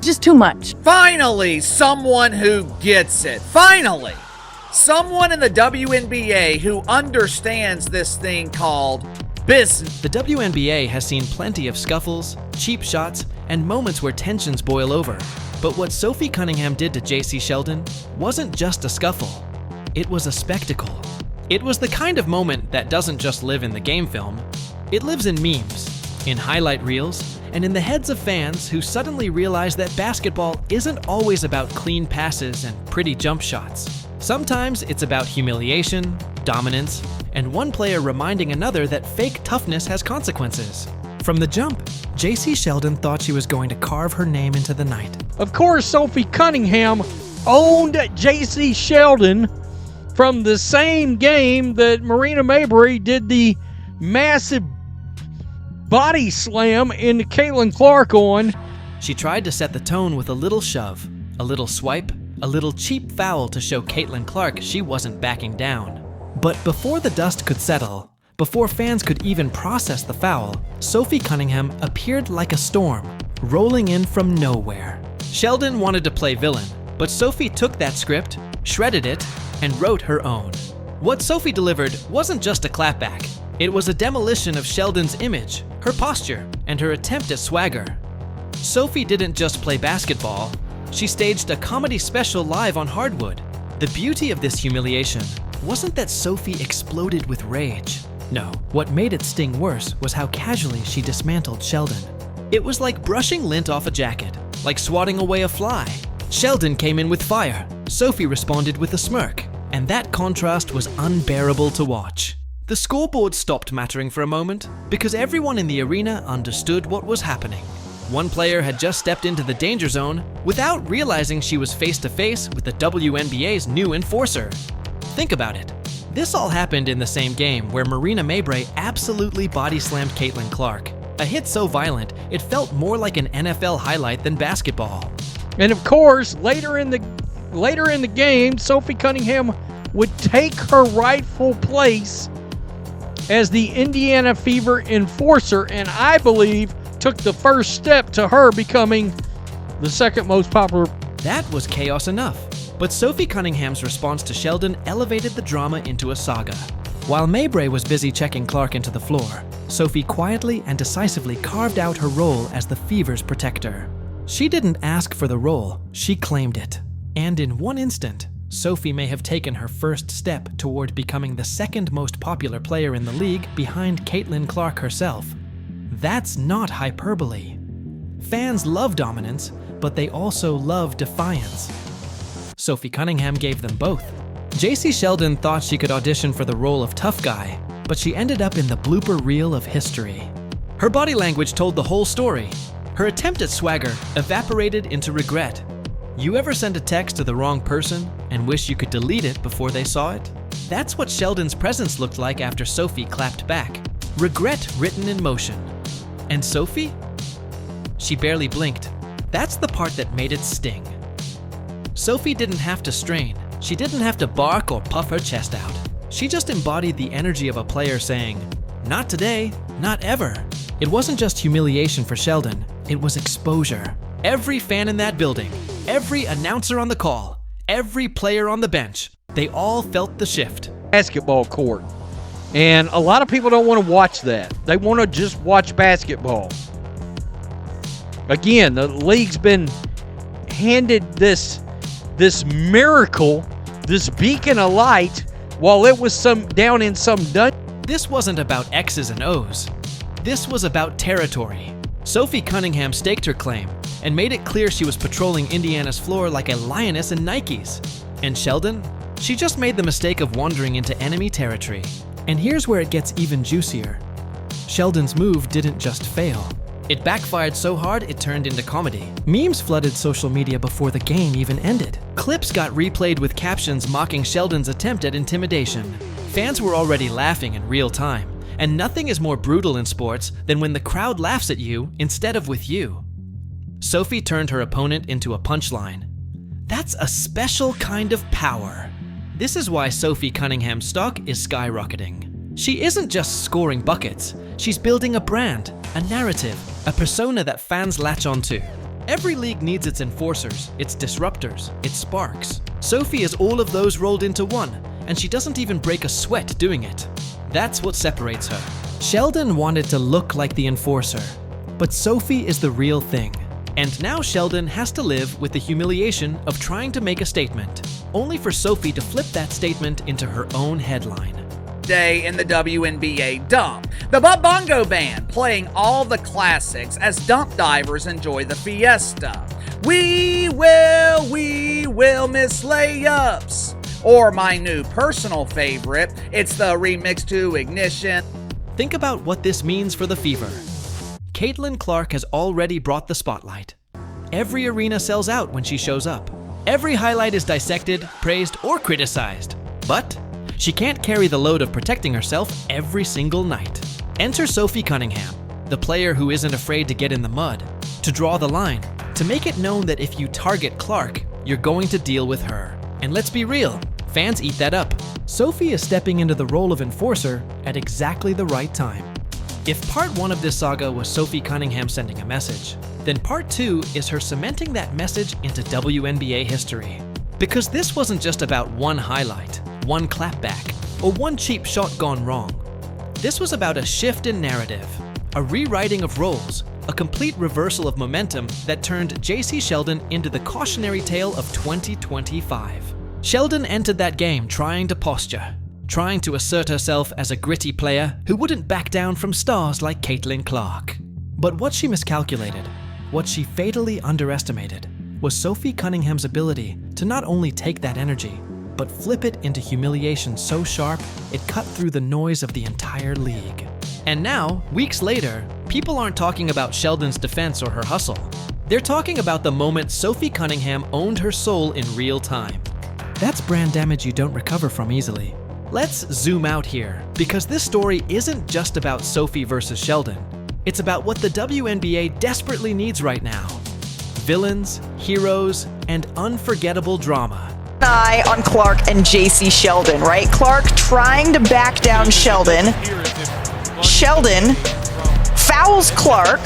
Just too much. Finally, someone who gets it. Finally, someone in the WNBA who understands this thing called business. The WNBA has seen plenty of scuffles, cheap shots, and moments where tensions boil over. But what Sophie Cunningham did to Jacy Sheldon wasn't just a scuffle. It was a spectacle. It was the kind of moment that doesn't just live in the game film. It lives in memes, in highlight reels, and in the heads of fans who suddenly realize that basketball isn't always about clean passes and pretty jump shots. Sometimes it's about humiliation, dominance, and one player reminding another that fake toughness has consequences. From the jump, Jacy Sheldon thought she was going to carve her name into the night. Of course, Sophie Cunningham owned Jacy Sheldon from the same game that Marina Mabrey did the massive body slam into Caitlin Clark on. She tried to set the tone with a little shove, a little swipe, a little cheap foul to show Caitlin Clark she wasn't backing down. But before the dust could settle, before fans could even process the foul, Sophie Cunningham appeared like a storm, rolling in from nowhere. Sheldon wanted to play villain, but Sophie took that script, shredded it, and wrote her own. What Sophie delivered wasn't just a clapback. It was a demolition of Sheldon's image, her posture, and her attempt at swagger. Sophie didn't just play basketball. She staged a comedy special live on hardwood. The beauty of this humiliation wasn't that Sophie exploded with rage. No, what made it sting worse was how casually she dismantled Sheldon. It was like brushing lint off a jacket, like swatting away a fly. Sheldon came in with fire. Sophie responded with a smirk, and that contrast was unbearable to watch. The scoreboard stopped mattering for a moment because everyone in the arena understood what was happening. One player had just stepped into the danger zone without realizing she was face to face with the WNBA's new enforcer. Think about it. This all happened in the same game where Marina Mabrey absolutely body-slammed Caitlin Clark. A hit so violent, it felt more like an NFL highlight than basketball. And of course, later in the game, Sophie Cunningham would take her rightful place as the Indiana Fever enforcer, and I believe took the first step to her becoming the second most popular. That was chaos enough. But Sophie Cunningham's response to Sheldon elevated the drama into a saga. While Mabrey was busy checking Clark into the floor, Sophie quietly and decisively carved out her role as the Fever's protector. She didn't ask for the role, she claimed it. And in one instant, Sophie may have taken her first step toward becoming the second most popular player in the league behind Caitlin Clark herself. That's not hyperbole. Fans love dominance, but they also love defiance. Sophie Cunningham gave them both. Jacy Sheldon thought she could audition for the role of tough guy, but she ended up in the blooper reel of history. Her body language told the whole story. Her attempt at swagger evaporated into regret. You ever send a text to the wrong person and wish you could delete it before they saw it? That's what Sheldon's presence looked like after Sophie clapped back. Regret written in motion. And Sophie? She barely blinked. That's the part that made it sting. Sophie didn't have to strain. She didn't have to bark or puff her chest out. She just embodied the energy of a player saying, "Not today, not ever." It wasn't just humiliation for Sheldon, it was exposure. Every fan in that building, every announcer on the call, every player on the bench, they all felt the shift. Basketball court. And a lot of people don't want to watch that. They want to just watch basketball. Again, the league's been handed this miracle, this beacon of light, while it was down in some dungeon. This wasn't about X's and O's. This was about territory. Sophie Cunningham staked her claim and made it clear she was patrolling Indiana's floor like a lioness in Nikes. And Sheldon? She just made the mistake of wandering into enemy territory. And here's where it gets even juicier. Sheldon's move didn't just fail. It backfired so hard it turned into comedy. Memes flooded social media before the game even ended. Clips got replayed with captions mocking Sheldon's attempt at intimidation. Fans were already laughing in real time, and nothing is more brutal in sports than when the crowd laughs at you instead of with you. Sophie turned her opponent into a punchline. That's a special kind of power. This is why Sophie Cunningham's stock is skyrocketing. She isn't just scoring buckets, she's building a brand, a narrative, a persona that fans latch onto. Every league needs its enforcers, its disruptors, its sparks. Sophie is all of those rolled into one, and she doesn't even break a sweat doing it. That's what separates her. Sheldon wanted to look like the enforcer, but Sophie is the real thing. And now Sheldon has to live with the humiliation of trying to make a statement, only for Sophie to flip that statement into her own headline. Day in the WNBA dump. The Bub Bongo Band playing all the classics as dump divers enjoy the fiesta. We will miss layups. Or my new personal favorite, it's the remix to Ignition. Think about what this means for the Fever. Caitlin Clark has already brought the spotlight. Every arena sells out when she shows up. Every highlight is dissected, praised, or criticized. But she can't carry the load of protecting herself every single night. Enter Sophie Cunningham, the player who isn't afraid to get in the mud, to draw the line, to make it known that if you target Clark, you're going to deal with her. And let's be real, fans eat that up. Sophie is stepping into the role of enforcer at exactly the right time. If part 1 of this saga was Sophie Cunningham sending a message, then part 2 is her cementing that message into WNBA history. Because this wasn't just about one highlight, one clapback, or one cheap shot gone wrong. This was about a shift in narrative, a rewriting of roles, a complete reversal of momentum that turned Jacy Sheldon into the cautionary tale of 2025. Sheldon entered that game trying to posture, trying to assert herself as a gritty player who wouldn't back down from stars like Caitlin Clark. But what she miscalculated, what she fatally underestimated, was Sophie Cunningham's ability to not only take that energy, but flip it into humiliation so sharp it cut through the noise of the entire league. And now, weeks later, people aren't talking about Sheldon's defense or her hustle. They're talking about the moment Sophie Cunningham owned her soul in real time. That's brand damage you don't recover from easily. Let's zoom out here, because this story isn't just about Sophie versus Sheldon. It's about what the WNBA desperately needs right now. Villains, heroes, and unforgettable drama. Eye on Clark and Jacy Sheldon, right? Clark trying to back down Sheldon. Sheldon fouls Clark.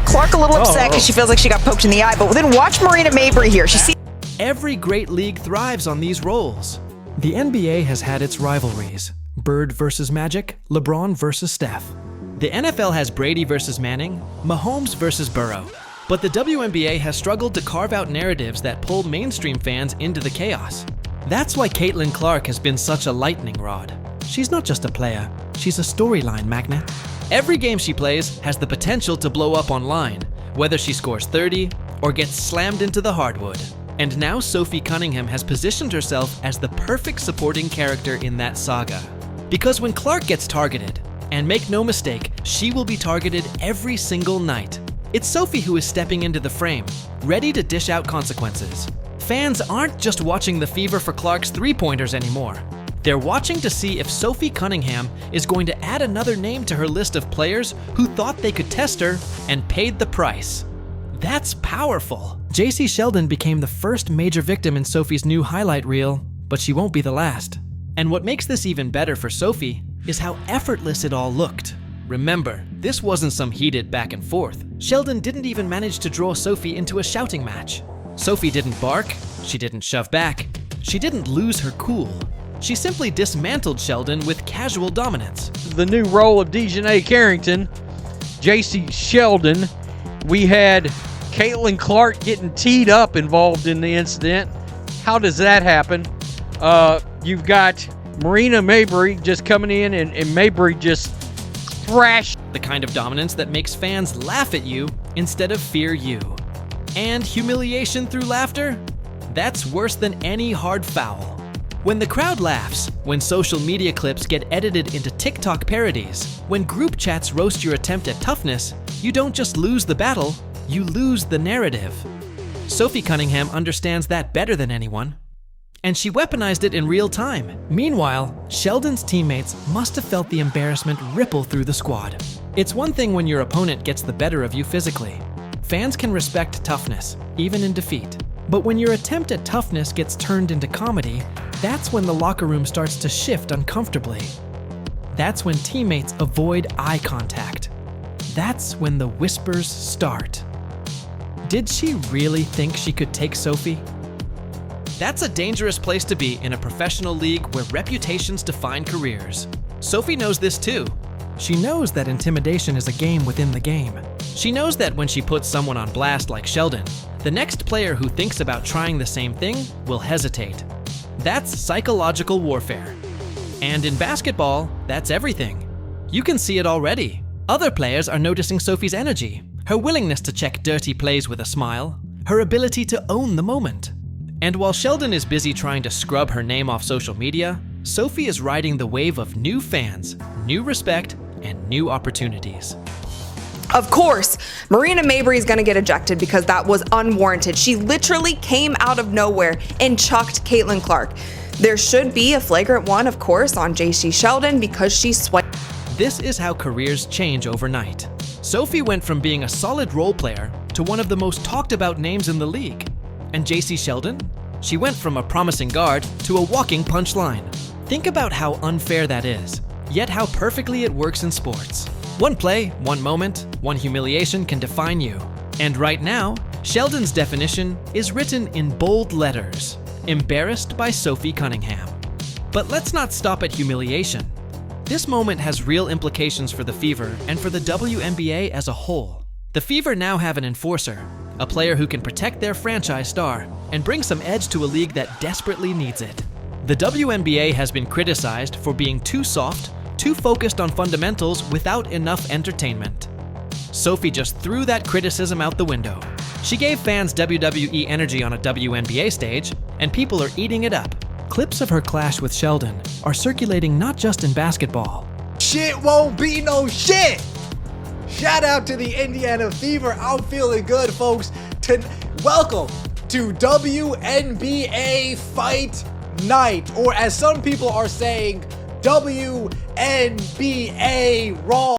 Clark a little upset because she feels like she got poked in the eye, but then watch Marina Mabrey here. She sees Every great league thrives on these roles. The NBA has had its rivalries. Bird versus Magic, LeBron versus Steph. The NFL has Brady versus Manning, Mahomes versus Burrow. But the WNBA has struggled to carve out narratives that pull mainstream fans into the chaos. That's why Caitlin Clark has been such a lightning rod. She's not just a player, she's a storyline magnet. Every game she plays has the potential to blow up online, whether she scores 30 or gets slammed into the hardwood. And now Sophie Cunningham has positioned herself as the perfect supporting character in that saga. Because when Clark gets targeted, and make no mistake, she will be targeted every single night, it's Sophie who is stepping into the frame, ready to dish out consequences. Fans aren't just watching the fever for Clark's three-pointers anymore. They're watching to see if Sophie Cunningham is going to add another name to her list of players who thought they could test her and paid the price. That's powerful. Jacy Sheldon became the first major victim in Sophie's new highlight reel, but she won't be the last. And what makes this even better for Sophie is how effortless it all looked. Remember, this wasn't some heated back and forth. Sheldon didn't even manage to draw Sophie into a shouting match. Sophie didn't bark, she didn't shove back, she didn't lose her cool. She simply dismantled Sheldon with casual dominance. The new role of Dejanay Carrington, Jacy Sheldon. We had Caitlin Clark getting teed up involved in the incident. How does that happen? You've got Marina Mabrey just coming in and Mabrey just thrashed. The kind of dominance that makes fans laugh at you instead of fear you. And humiliation through laughter? That's worse than any hard foul. When the crowd laughs, when social media clips get edited into TikTok parodies, when group chats roast your attempt at toughness, you don't just lose the battle, you lose the narrative. Sophie Cunningham understands that better than anyone. And she weaponized it in real time. Meanwhile, Sheldon's teammates must have felt the embarrassment ripple through the squad. It's one thing when your opponent gets the better of you physically. Fans can respect toughness, even in defeat. But when your attempt at toughness gets turned into comedy, that's when the locker room starts to shift uncomfortably. That's when teammates avoid eye contact. That's when the whispers start. Did she really think she could take Sophie? That's a dangerous place to be in a professional league where reputations define careers. Sophie knows this too. She knows that intimidation is a game within the game. She knows that when she puts someone on blast like Sheldon, the next player who thinks about trying the same thing will hesitate. That's psychological warfare. And in basketball, that's everything. You can see it already. Other players are noticing Sophie's energy, her willingness to check dirty plays with a smile, her ability to own the moment. And while Sheldon is busy trying to scrub her name off social media, Sophie is riding the wave of new fans, new respect, and new opportunities. Of course, Marina Mabrey is going to get ejected because that was unwarranted. She literally came out of nowhere and chucked Caitlin Clark. There should be a flagrant one, of course, on Jacy Sheldon because she swiped. This is how careers change overnight. Sophie went from being a solid role player to one of the most talked about names in the league. And Jacy Sheldon? She went from a promising guard to a walking punchline. Think about how unfair that is, yet how perfectly it works in sports. One play, one moment, one humiliation can define you. And right now, Sheldon's definition is written in bold letters. Embarrassed by Sophie Cunningham. But let's not stop at humiliation. This moment has real implications for the Fever and for the WNBA as a whole. The Fever now have an enforcer, a player who can protect their franchise star and bring some edge to a league that desperately needs it. The WNBA has been criticized for being too soft, too focused on fundamentals without enough entertainment. Sophie just threw that criticism out the window. She gave fans WWE energy on a WNBA stage, and people are eating it up. Clips of her clash with Sheldon are circulating not just in basketball. Shit won't be no shit! Shout out to the Indiana Fever. I'm feeling good, folks. Welcome to WNBA Fight Night, or as some people are saying, WNBA Raw.